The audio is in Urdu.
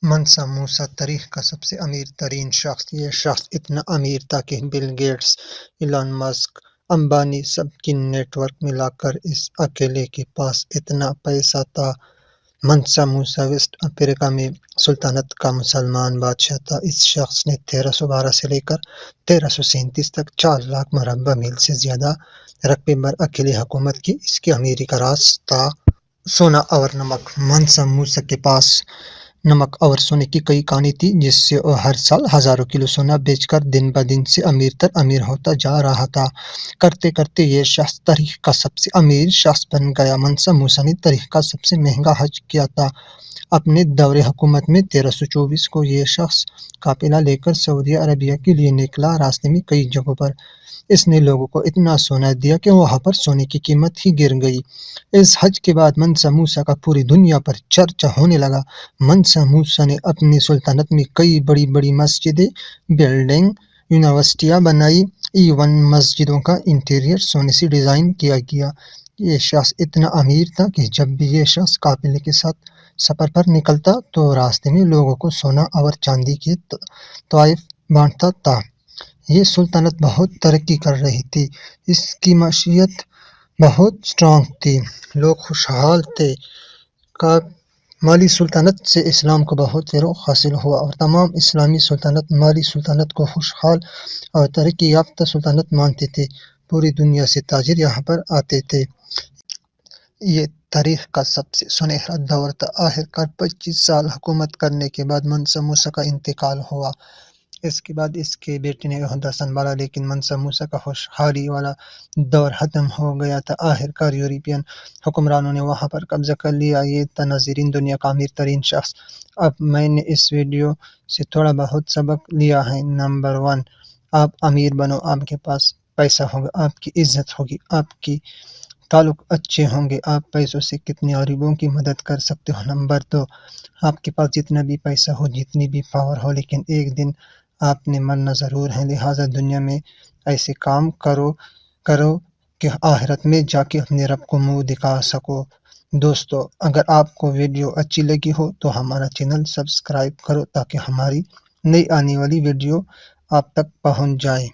منسا موسیٰ تاریخ کا سب سے امیر ترین شخص۔ یہ شخص اتنا امیر تھا کہ بل گیٹس، ایلن مسک، امبانی سب کی نیٹ ورک ملا کر اس اکیلے کے پاس اتنا پیسہ تھا۔ منسا موسیٰ ویسٹ افریقہ میں سلطنت کا مسلمان بادشاہ تھا۔ اس شخص نے 1312 سے لے کر 1337 تک 4 لاکھ مربع میل سے زیادہ رقبے پر اکیلے حکومت کی۔ اس کی امیری کا راز تھا سونا اور نمک۔ منسا موسیٰ کے پاس نمک اور سونے کی کئی کانیں تھیں، جس سے وہ ہر سال ہزاروں کلو سونا بیچ کر دن بدن سے امیر تر امیر ہوتا جا رہا تھا۔ کرتے کرتے یہ شخص تاریخ کا سب سے امیر شخص بن گیا۔ منسا موسیٰ نے تاریخ کا سب سے مہنگا حج کیا تھا۔ اپنے دور حکومت میں 1324 کو یہ شخص قافلہ لے کر سعودی عربیہ کے لیے نکلا۔ راستے میں کئی جگہوں پر اس نے لوگوں کو اتنا سونا دیا کہ وہاں پر سونے کی قیمت ہی گر گئی۔ اس حج کے بعد منسا موسیٰ کا پوری دنیا پر چرچا ہونے لگا۔ منسا موسیٰ نے اپنی سلطنت میں کئی بڑی بڑی مسجدیں، بلڈنگ، یونیورسٹیاں بنائی۔ ایون مسجدوں کا انٹیرئر سونے سے ڈیزائن کیا گیا۔ یہ شخص اتنا امیر تھا کہ جب بھی یہ شخص قافلے کے ساتھ سفر پر نکلتا تو راستے میں لوگوں کو سونا اور چاندی کے تحائف بانٹتا تھا۔ یہ سلطنت بہت ترقی کر رہی تھی۔ اس کی معیشت بہت اسٹرانگ تھی، لوگ خوشحال تھے۔ مالی سلطنت سے اسلام کو بہت فروغ حاصل ہوا اور تمام اسلامی سلطنت مالی سلطنت کو خوشحال اور ترقی یافتہ سلطنت مانتے تھے۔ پوری دنیا سے تاجر یہاں پر آتے تھے۔ یہ تاریخ کا سب سے سنہرا دور تھا۔ آخر کار 25 سال حکومت کرنے کے بعد منسا موسیٰ کا انتقال ہوا۔ اس کے بعد اس کے بیٹے نے عہدہ سنبھالا، لیکن منسا موسیٰ کا خوشحالی والا دور ختم ہو گیا تھا۔ آخر کار یورپین حکمرانوں نے وہاں پر قبضہ کر لیا۔ یہ تھا ناظرین دنیا کا امیر ترین شخص۔ اب میں نے اس ویڈیو سے تھوڑا بہت سبق لیا ہے۔ نمبر 1، آپ امیر بنو، آپ کے پاس پیسہ ہوگا، آپ کی عزت ہوگی، آپ کی تعلق اچھے ہوں گے، آپ پیسوں سے کتنے غریبوں کی مدد کر سکتے ہو۔ نمبر 2، آپ کے پاس جتنا بھی پیسہ ہو، جتنی بھی پاور ہو، لیکن ایک دن آپ نے مرنا ضرور ہے، لہٰذا دنیا میں ایسے کام کرو کہ آخرت میں جا کے اپنے رب کو منہ دکھا سکو۔ دوستو، اگر آپ کو ویڈیو اچھی لگی ہو تو ہمارا چینل سبسکرائب کرو تاکہ ہماری نئی آنے والی ویڈیو آپ تک پہنچ جائے۔